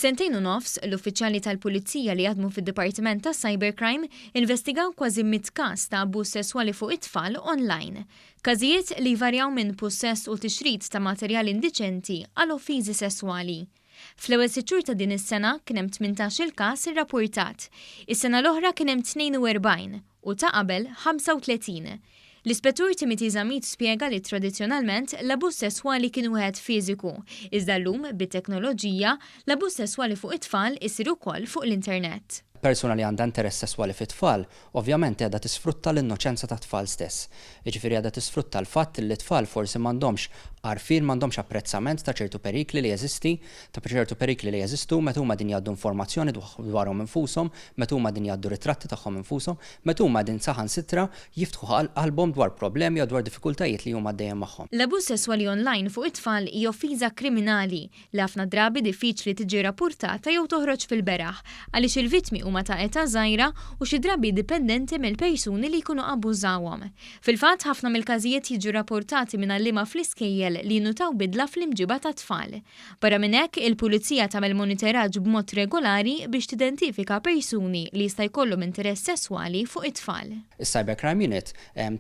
F'sentejn u nofs, l-uffiċjali tal-Pulizija li jaħdmu fid-Dipartiment ta' Cybercrime investigaw kważi 100 każ ta' abbuż sesswali fuq it-tfal online. Każijiet li jvarjaw minn possess u tixrid ta' materjal indiċenti għal offiżi sesswali. Fl-ewwel sitt xhur ta' din is-sena kien hemm 18-il każ irrappurtat. Is-sena l-oħra kien hemm 42 u ta' qabel 35. L-Ispettur Timothy Zamit spjega li tradizzjonalment l-abbuż sesswali kien wieħed fiżiku, iżda llum bit-teknoloġija l-abbuż sesswali fuq it-tfal isir ukoll fuq l-internet. Persuna li għandha interess sesswali fit-tfal, ovvjament qiegħda tisfrutta l-innoċenza ta' tfal stess. Jiġifieri qiegħda tisfrutta l-fatt li t-tfal forsi m'għandhomx għarfien, m'għandhomx apprezzament ta' ċertu perikli li jeżisti, ta' ċertu perikli li jeżistu meta huma din jgħaddu informazzjoni dwarhom infushom, meta huma din jgħaddu ritratti tagħhom infushom, meta huma din saħansitra jiftħu qalbhom dwar problemi u dwar diffikultajiet li huma għaddejjem magħhom. L-abbuż sesswali online fuq it-tfal hija offiża kriminali li ħafna drabi diffiċli tiġi rappurtata jew toħroġ fil-beraħ għaliex il-vittmi huma ta' età żgħira u xi drabi dipendenti mill-persuni li jkunu abbużawhom. Fil-fatt ħafna mill-każijiet jiġu rapportati minn għalliema fl-iskejjel li jinutaw bidla fl-imġiba ta' tfal. Barra minn hekk, il-Pulizija tagħmel monitoraġġ b'mod regolari biex tidentifika persuni li jista' jkollhom interess sesswali fuq it-tfal. Is-Cybercrime Unit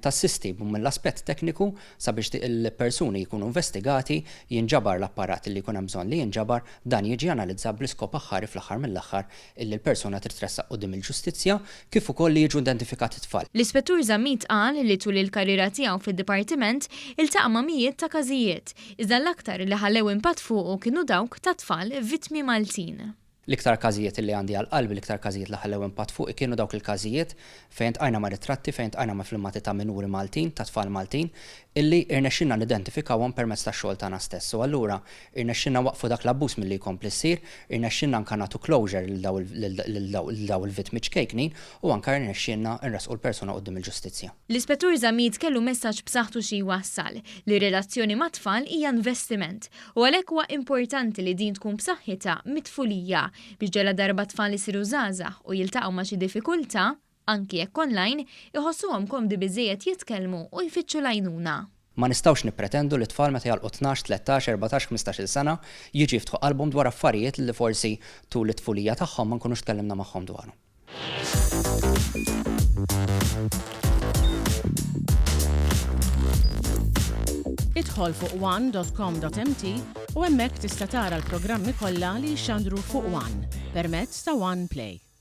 tassisti mill-aspett tekniku sabiex il-persuni jkunu investigati, jinġabar l-apparat li jkun hemm bżonn li jinġabar, dan jiġi analizzat bl-iskop aħħari fl-aħħar mill-aħħar illi l-persuna titressaq quddiem il-ġustizzja kif ukoll li jiġu identifikati t-tfal. L-Ispettur Zamit qal li tul il-karriera tiegħu fid-dipartiment iltaqa' ma' mijiet ta' każijiet, iżda l-aktar li ħallew impatt fuqu kienu dawk ta' tfal vittmi Maltin. L-iktar każijiet li għandi għal-qalbi, l-iktar każijiet li ħallew impatt fuq kienu dawk il-każijiet fejn tqajna ma' ritratti, fejn tqajna ma' filmati ta' minuri Maltin, ta' tfal Maltin, illi irnexxinna nidentifikawhom permezz tax-xogħol tagħna stess. U allura irnexxinna waqfu dak l-abbuż milli jkompli ssir, irnexxinna anke nagħtu closure lil daw il-vittmi ċkejknin u anke irnexxinna nresqu l-persuna quddiem il-ġustizzja. L-Ispettur Zamit kellu messaġġ b'saħħtu xi jwassal li relazzjoni ma' tfal hija investiment u għalhekk huwa importanti li din tkun b'saħħitha mit-tfulija biex ġela darba tfal isiru żgħażagħ u jiltaqgħu ma' xi diffikultà anki jekk online iħossuhom komdi biżejjed jitkellmu u jfittxu l-għajnuna. Ma nistgħux nippretendu li tfal meta jgħalqu 12, 13, 14, 15-il sena jiġi jiftħu qalbhom dwar affarijiet li forsi tul it-tfulija tagħhom ma nkunux tkellimna magħhom dwarhom. Idħol fuq one.com.mt u hemmhekk tista' tara l-programmi kollha li jxandru fuq One permezz ta' One Play.